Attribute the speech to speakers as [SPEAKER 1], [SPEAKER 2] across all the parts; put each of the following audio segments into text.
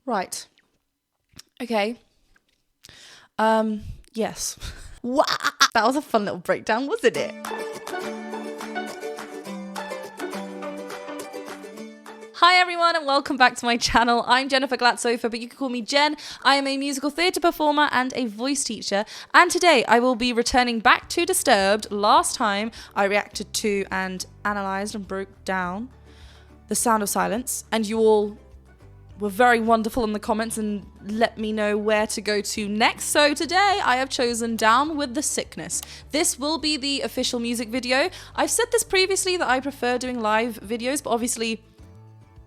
[SPEAKER 1] Right. Okay. Yes. That was a fun little breakdown, wasn't it? Hi everyone and welcome back to my channel. I'm Jennifer Glatzhofer, but you can call me Jen. I am a musical theatre performer and a voice teacher, and today I will be returning back to Disturbed. Last time I reacted to and analysed and broke down The Sound of Silence, and you all were very wonderful in the comments and let me know where to go to next. So today I have chosen Down with the Sickness. This will be the official music video. I've said this previously that I prefer doing live videos, but obviously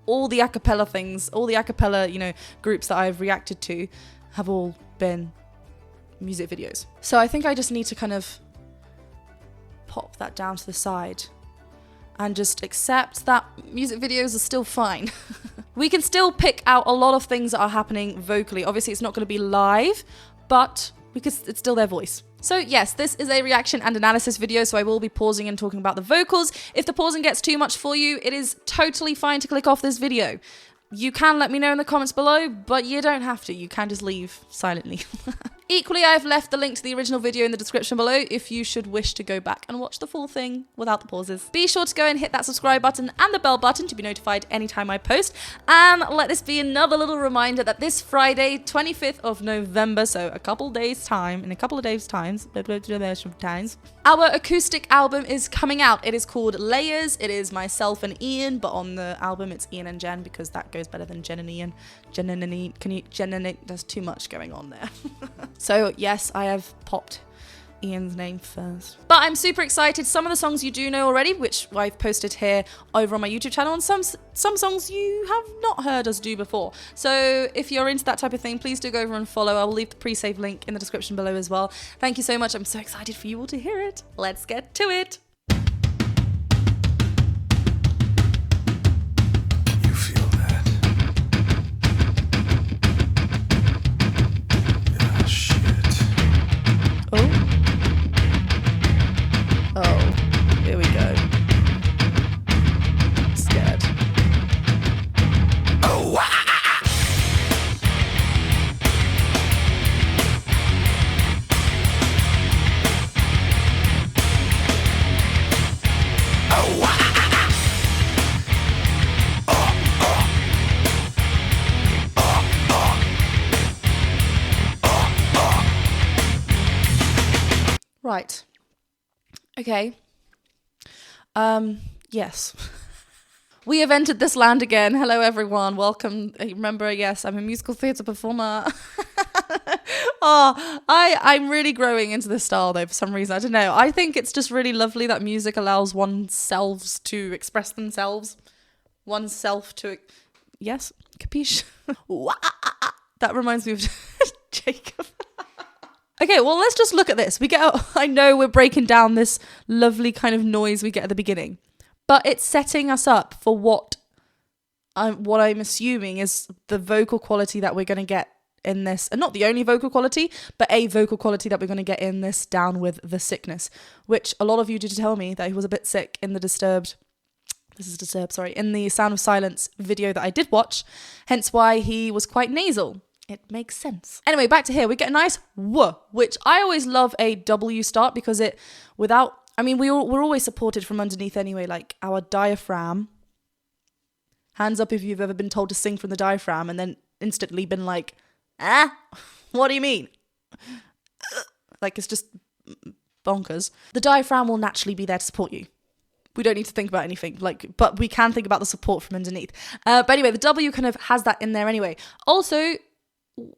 [SPEAKER 1] all the a cappella things, all the a cappella, groups that I've reacted to have all been music videos. So I think I just need to kind of pop that down to the side and just accept that music videos are still fine. We can still pick out a lot of things that are happening vocally. Obviously it's not going to be live, but it's still their voice. So yes, this is a reaction and analysis video, so I will be pausing and talking about the vocals. If the pausing gets too much for you, it is totally fine to click off this video. You can let me know in the comments below, but you don't have to. You can just leave silently. Equally, I have left the link to the original video in the description below if you should wish to go back and watch the full thing without the pauses. Be sure to go and hit that subscribe button and the bell button to be notified anytime I post. And let this be another little reminder that this Friday, 25th of November, so in a couple of days' time, our acoustic album is coming out. It is called Layers. It is myself and Ian, but on the album it's Ian and Jen because that goes better than Jen and Ian. Jen and Ian, there's too much going on there. So yes, I have popped Ian's name first. But I'm super excited. Some of the songs you do know already, which I've posted here over on my YouTube channel, and some songs you have not heard us do before. So if you're into that type of thing, please do go over and follow. I will leave the pre-save link in the description below as well. Thank you so much. I'm so excited for you all to hear it. Let's get to it. Here we go. Scared. Oh! Right. Okay. Yes. We have entered this land again. Hello, everyone. Welcome. Remember, yes, I'm a musical theatre performer. I'm really growing into this style, though, for some reason. I don't know. I think it's just really lovely that music allows oneself to express themselves. Oneself to... Yes? Capiche? That reminds me of Jacob. Okay, well, let's just look at this. I know we're breaking down this lovely kind of noise we get at the beginning, but it's setting us up for what I'm assuming is the vocal quality that we're going to get in this, and not the only vocal quality, but a vocal quality that we're going to get in this Down with the Sickness, which a lot of you did tell me that he was a bit sick in the in the Sound of Silence video that I did watch, hence why he was quite nasal. It makes sense. Anyway, back to here. We get a nice W, which I always love a W start because we're always supported from underneath anyway, like our diaphragm. Hands up if you've ever been told to sing from the diaphragm and then instantly been like, what do you mean? Like, it's just bonkers. The diaphragm will naturally be there to support you. We don't need to think about anything, but we can think about the support from underneath. But anyway, the W kind of has that in there anyway. Also,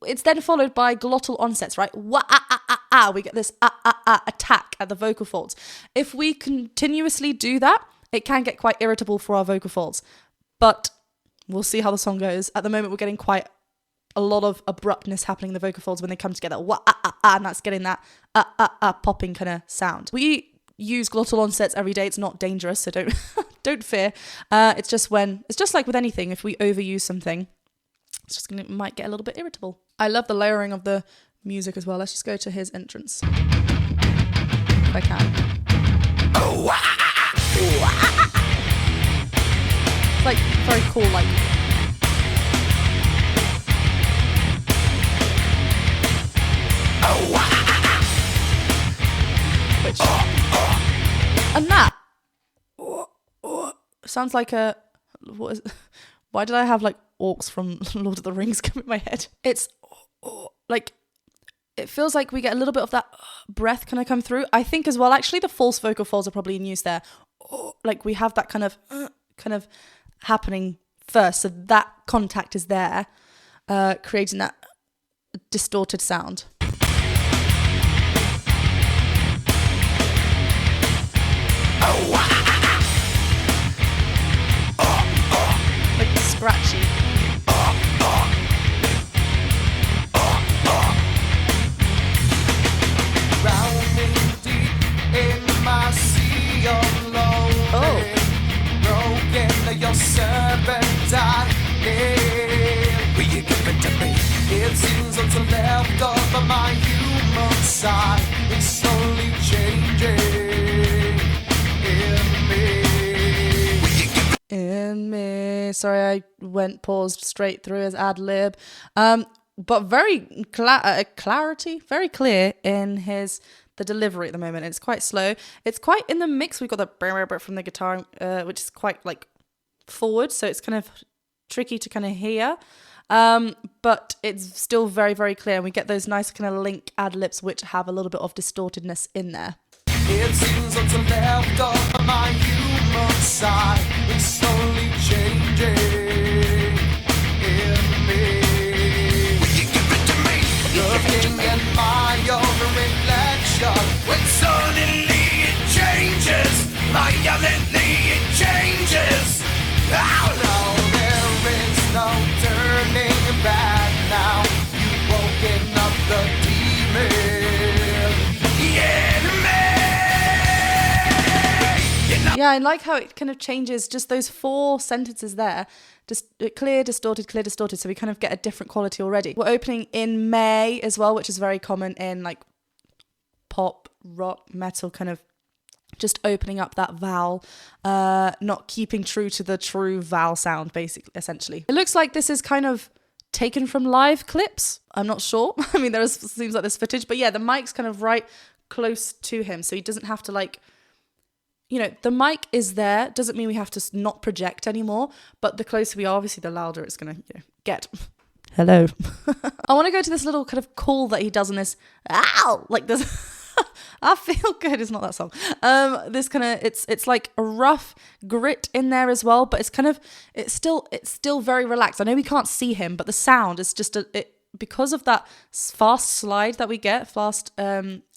[SPEAKER 1] it's then followed by glottal onsets, right? We get this attack at the vocal folds. If we continuously do that, it can get quite irritable for our vocal folds. But we'll see how the song goes. At the moment, we're getting quite a lot of abruptness happening in the vocal folds when they come together. And that's getting that popping kind of sound. We use glottal onsets every day. It's not dangerous, so don't fear. It's just like with anything, if we overuse something, it might get a little bit irritable. I love the layering of the music as well. Let's just go to his entrance. If I can. It's like very cool, like. sounds like a, what is, why did I have like orcs from Lord of the Rings come in my head? It's like, it feels like we get a little bit of that breath kind of come through. I think as well, actually the false vocal folds are probably in use there. Like we have that kind of happening first. So that contact is there, creating that distorted sound. Like scratchy.
[SPEAKER 2] Your serpent I will you give it to me? It seems what's left of my human side is slowly changing in me. Will you give it
[SPEAKER 1] In me. Sorry, I paused straight through as ad lib. But very clarity, very clear in the delivery at the moment. It's quite slow. It's quite in the mix. We've got the from the guitar, which is quite like forward, so it's kind of tricky to kind of hear, but it's still very, very clear, and we get those nice kind of link ad libs which have a little bit of distortedness in there.
[SPEAKER 2] It seems what's left of my human side is slowly changing in me. Will you give it to me? Looking at my own reflection, when suddenly it changes, violently it changes. Oh no, there is no turning back now. You've woken up the demon in me.
[SPEAKER 1] Yeah, I like how it kind of changes just those 4 sentences there. Just clear, distorted, so we kind of get a different quality already. We're opening in May as well, which is very common in like pop, rock, metal kind of, just opening up that vowel, not keeping true to the true vowel sound, basically, essentially. It looks like this is kind of taken from live clips. I'm not sure. I mean, seems like there's footage, but yeah, the mic's kind of right close to him, so he doesn't have to like, the mic is there. Doesn't mean we have to not project anymore, but the closer we are, obviously, the louder it's gonna get. Hello. I want to go to this little kind of call that he does in this, ow, like this. I feel good. It's not that song. This kind of it's like a rough grit in there as well, but it's still very relaxed. I know we can't see him, but the sound is just because of that fast slide that we get, fast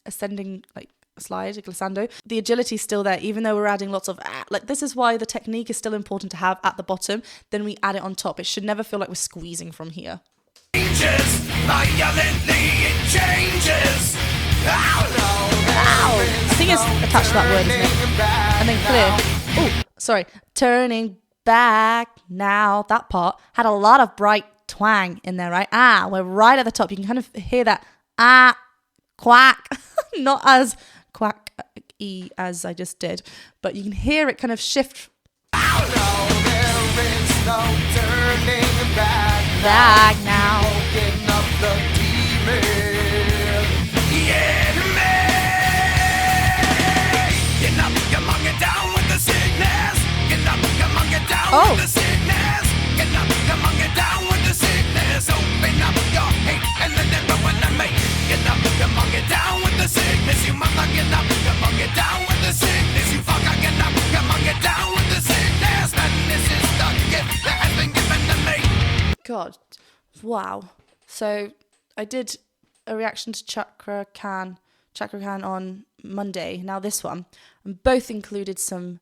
[SPEAKER 1] ascending like slide, glissando. The agility is still there, even though we're adding lots of like. This is why the technique is still important to have at the bottom. Then we add it on top. It should never feel like we're squeezing from here.
[SPEAKER 2] Changes, violently it changes.
[SPEAKER 1] I think it's attached to that word, isn't it? And then clear. Oh, sorry. Turning back now. That part had a lot of bright twang in there, right? We're right at the top. You can kind of hear that quack. Not as quack-y as I just did, but you can hear it kind of shift.
[SPEAKER 2] There is no turning
[SPEAKER 1] back now.
[SPEAKER 2] Woken up the demon. Down with the sickness. Get up, come on, get down with the sickness. Get up, come on, get down with the sickness. Open up your hate and the devil when I make. Get up, come on, get down with the sickness. You mother, get up, come on, get down with the sickness. You fucker, get up, come on, get down with the sickness. And this is the gift that has been given to me.
[SPEAKER 1] God, wow. So I did a reaction to Chakra Khan on Monday. Now this one, and both included some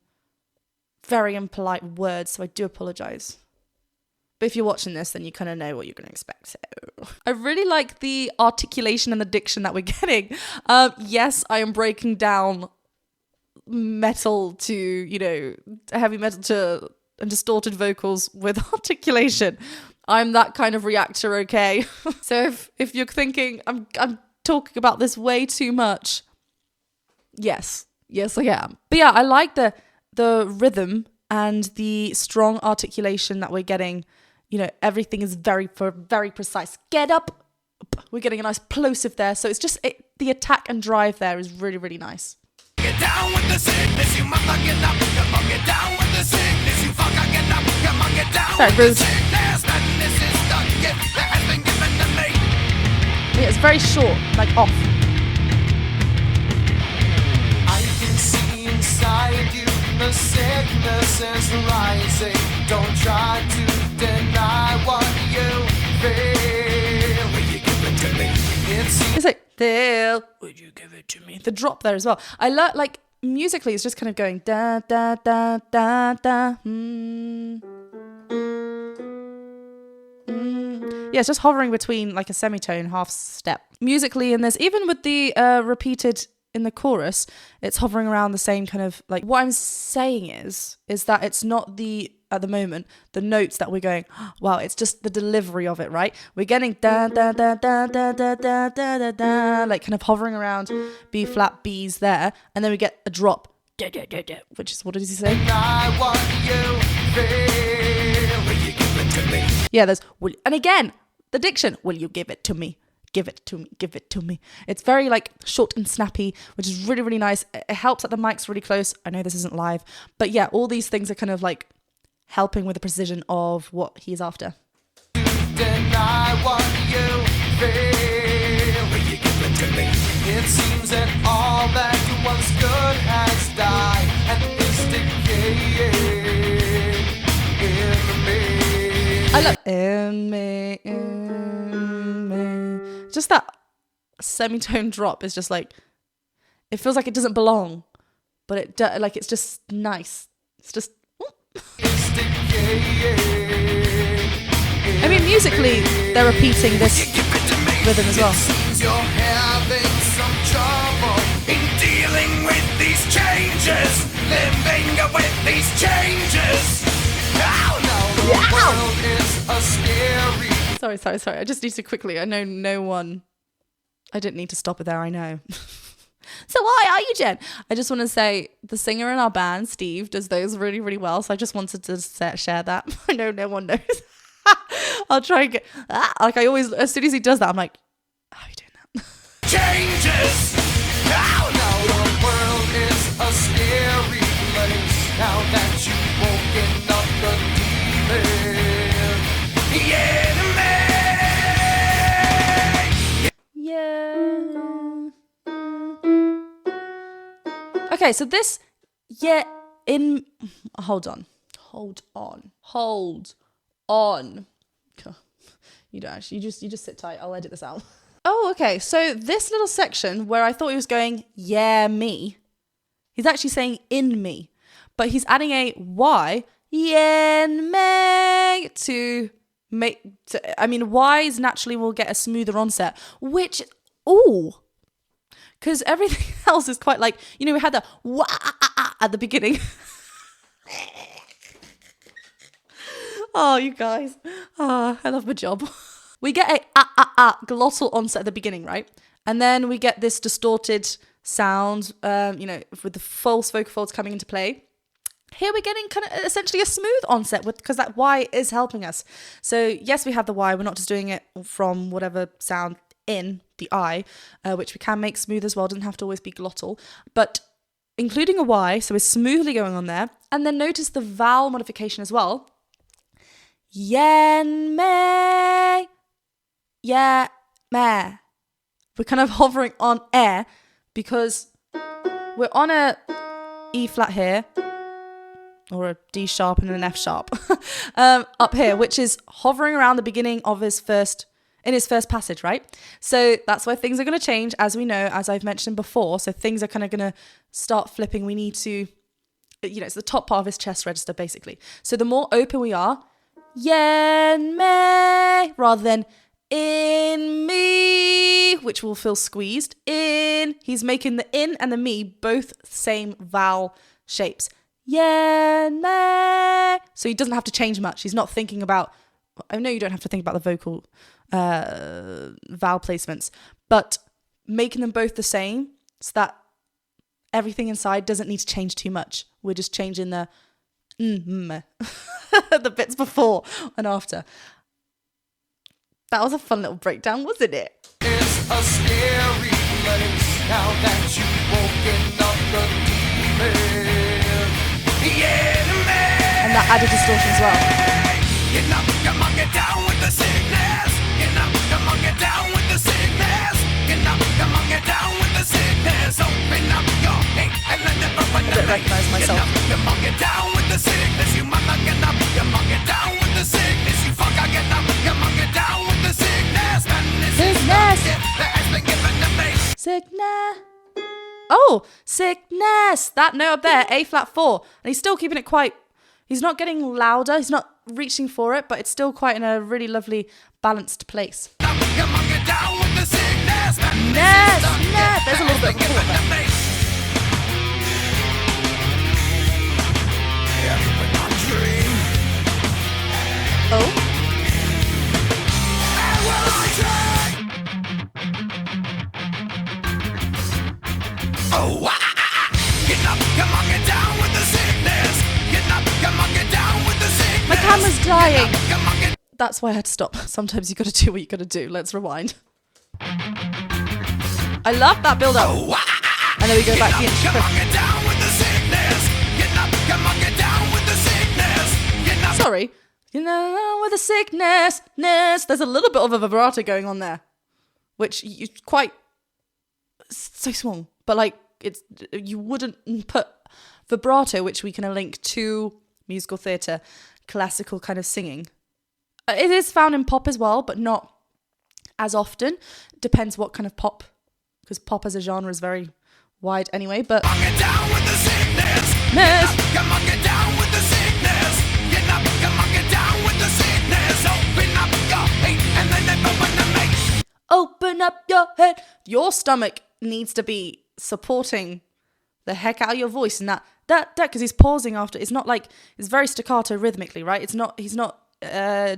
[SPEAKER 1] very impolite words, so I do apologise. But if you're watching this, then you kind of know what you're going to expect. So I really like the articulation and the diction that we're getting. Yes, I am breaking down metal to, heavy metal to and distorted vocals with articulation. I'm that kind of reactor, okay? So if you're thinking I'm talking about this way too much, yes I am. But yeah, I like the rhythm and the strong articulation that we're getting. Everything is very precise. Get up. We're getting a nice plosive there. So it's just the attack and drive there is really, really nice.
[SPEAKER 2] Get down with the sickness. You must not get up. Come on, get down with the sickness. You fucker, get up. Come on, get down
[SPEAKER 1] Very
[SPEAKER 2] with
[SPEAKER 1] rude.
[SPEAKER 2] the sickness. Madness is the gift that has been given to me.
[SPEAKER 1] Yeah, it's very short, like off.
[SPEAKER 2] I can see inside you, the sickness is rising. Don't try to deny what you feel. Will you give it to me?
[SPEAKER 1] It's like, Dale, would you give it to me? The drop there as well. I love, like, musically, it's just kind of going da da da da da. Yeah, it's just hovering between like a semitone, half step. Musically, in this, even with the repeated in the chorus, it's hovering around the same kind of, like, what I'm saying is that it's not at the moment, the notes that we're going, wow, it's just the delivery of it, right? We're getting da da da da da da da da da da, like kind of hovering around B flat B's there, and then we get a drop, da da da da, which is, what does he say?
[SPEAKER 2] I want you feel. Will you give it to me?
[SPEAKER 1] Yeah, there's, and again, the diction, will you give it to me? Give it to me, give it to me. It's very like short and snappy, which is really, really nice. It helps that the mic's really close. I know this isn't live, but yeah, all these things are kind of like helping with the precision of what he's after.
[SPEAKER 2] Deny what you feel. Will you give it to me? It seems that all that once good has died and is decaying in me.
[SPEAKER 1] I love in me. Just that semitone drop is just like, it feels like it doesn't belong, but it like it's just nice. It's just. I mean, musically, they're repeating this rhythm as well.
[SPEAKER 2] You're having some trouble in dealing with these changes, living with these changes. Oh no, the world is a scary.
[SPEAKER 1] Sorry. I just need to quickly. I know no one. I didn't need to stop it there. I know. So why are you, Jen? I just want to say the singer in our band, Steve, does those really, really well. So I just wanted to share that. I know no one knows. I'll try and get like I always, as soon as he does that, I'm like, how are you doing that?
[SPEAKER 2] Changes. Oh no, the world is a scary place now that you've woken up the demon. Yeah,
[SPEAKER 1] Yeah. Okay, so this, yeah, in, hold on. You don't actually, you just sit tight. I'll edit this out. Oh, okay. So this little section where I thought he was going, yeah, me, he's actually saying in me, but he's adding a Y, yeah, me, to make, I mean, Y's naturally will get a smoother onset, which, because everything else is quite like, you know, we had the wah at the beginning. Oh, you guys. Oh, I love my job. We get a glottal onset at the beginning, right? And then we get this distorted sound, you know, with the false vocal folds coming into play. Here we're getting kind of essentially a smooth onset because that Y is helping us. So yes, we have the Y. We're not just doing it from whatever sound in the I, which we can make smooth as well. Doesn't have to always be glottal, but including a Y, so we're smoothly going on there. And then notice the vowel modification as well. Yen me, yeah me. We're kind of hovering on air because we're on a E flat here, or a D sharp and an F sharp up here, which is hovering around the beginning of his first passage, right? So that's why things are going to change, as we know, as I've mentioned before. So things are kind of going to start flipping. We need to, you know, it's the top part of his chest register, basically. So the more open we are, yen me, rather than in me, which will feel squeezed. In, he's making the in and the me both same vowel shapes. Yen me. So he doesn't have to change much. He's not thinking about, I know you don't have to think about the vocal vowel placements, but making them both the same so that everything inside doesn't need to change too much. We're just changing the the bits before and after. That was a fun little breakdown, wasn't it?
[SPEAKER 2] It's a scary place now that you've woken up the
[SPEAKER 1] And that added distortion as well.
[SPEAKER 2] Get up, come on, get down with the sickness. Get up, come on, get down with the sickness. Get up, come on, get down with the sickness. Open up your hate and let it open
[SPEAKER 1] I don't recognise myself.
[SPEAKER 2] Get up, come on, get down with the sickness. You mother, get up, come on, get down with the sickness. You fucker, get up, come on, get down with the sickness. And this is not
[SPEAKER 1] Sickness.
[SPEAKER 2] it that has been given to me.
[SPEAKER 1] Sickness. Oh, sickness. That note up there, A flat 4. And he's still keeping it quite, he's not getting louder. He's not reaching for it, but it's still quite in a really lovely balanced place.
[SPEAKER 2] Come on, get down with the sickness. And this
[SPEAKER 1] Ness,
[SPEAKER 2] is not
[SPEAKER 1] ness.
[SPEAKER 2] it
[SPEAKER 1] There's a
[SPEAKER 2] that
[SPEAKER 1] little
[SPEAKER 2] has
[SPEAKER 1] bit
[SPEAKER 2] been
[SPEAKER 1] of a
[SPEAKER 2] given
[SPEAKER 1] chord
[SPEAKER 2] to
[SPEAKER 1] there.
[SPEAKER 2] me. Everything I dream.
[SPEAKER 1] Oh,
[SPEAKER 2] And will I try? Oh, get up, come on, get down with the sickness. Get up, come on, get down with the sickness.
[SPEAKER 1] my camera's dying.
[SPEAKER 2] Come on, get
[SPEAKER 1] That's why I had to stop. Sometimes you gotta do what you gotta do. Let's rewind. I love that build up. And then we go back to the
[SPEAKER 2] come
[SPEAKER 1] intro.
[SPEAKER 2] on, get down with the sickness. Get up, come on, get down with the sickness. Get up.
[SPEAKER 1] Sorry. You know, with a sickness. There's a little bit of a vibrato going on there. Which you quite so small. But like it's you wouldn't put vibrato, which we can link to musical theatre, classical kind of singing. It is found in pop as well, but not as often. Depends what kind of pop, because pop as a genre is very wide anyway. But
[SPEAKER 2] Come on, get down with the sickness.
[SPEAKER 1] Ness.
[SPEAKER 2] Come on, get down with the sickness. Get up, come on, get down with the sickness. Open up your hate and then open the make.
[SPEAKER 1] Open up your head. Your stomach needs to be supporting the heck out of your voice, and that because he's pausing after. It's not like it's very staccato rhythmically, right? It's not. He's not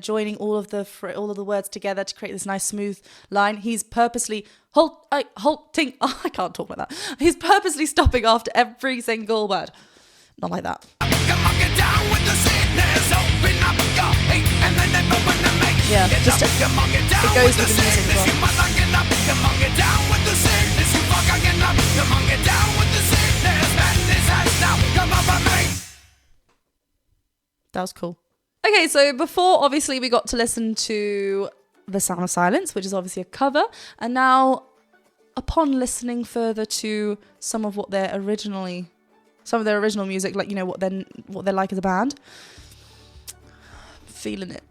[SPEAKER 1] joining all of the words together to create this nice smooth line. He's purposely halting. Oh, I can't talk like that. He's purposely stopping after every single word. Not like that.
[SPEAKER 2] Come on, get down with the sickness. Open up your hate and then open the make.
[SPEAKER 1] Yeah,
[SPEAKER 2] Get
[SPEAKER 1] just
[SPEAKER 2] up, come on, get down
[SPEAKER 1] it goes
[SPEAKER 2] with the
[SPEAKER 1] with the music as
[SPEAKER 2] sickness.
[SPEAKER 1] well.
[SPEAKER 2] You mother, get up, come on, get down with the sickness. You fucker, get up, come on, get down with the sickness. Madness has now come over me.
[SPEAKER 1] That was cool. Okay, so before obviously we got to listen to The Sound of Silence, which is obviously a cover, and now upon listening further to some of their original music, like what they're like as a band, feeling it.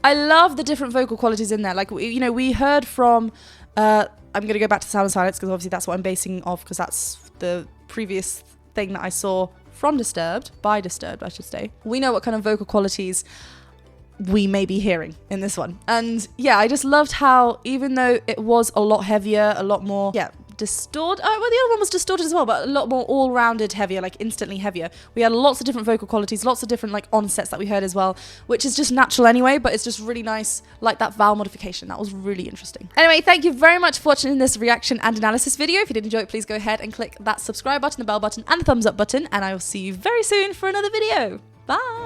[SPEAKER 1] I love the different vocal qualities in there. Like we heard from I'm gonna go back to Sound of Silence because obviously that's what I'm basing off, because that's the previous thing that I saw from by Disturbed, I should say. We know what kind of vocal qualities we may be hearing in this one. And yeah, I just loved how, even though it was a lot heavier, a lot more, distorted. Oh, well, the other one was distorted as well, but a lot more all-rounded heavier, like instantly heavier. We had lots of different vocal qualities, lots of different like onsets that we heard as well, which is just natural anyway, but it's just really nice, like that vowel modification. That was really interesting. Anyway, thank you very much for watching this reaction and analysis video. If you did enjoy it, please go ahead and click that subscribe button, the bell button, and the thumbs up button, and I will see you very soon for another video. Bye!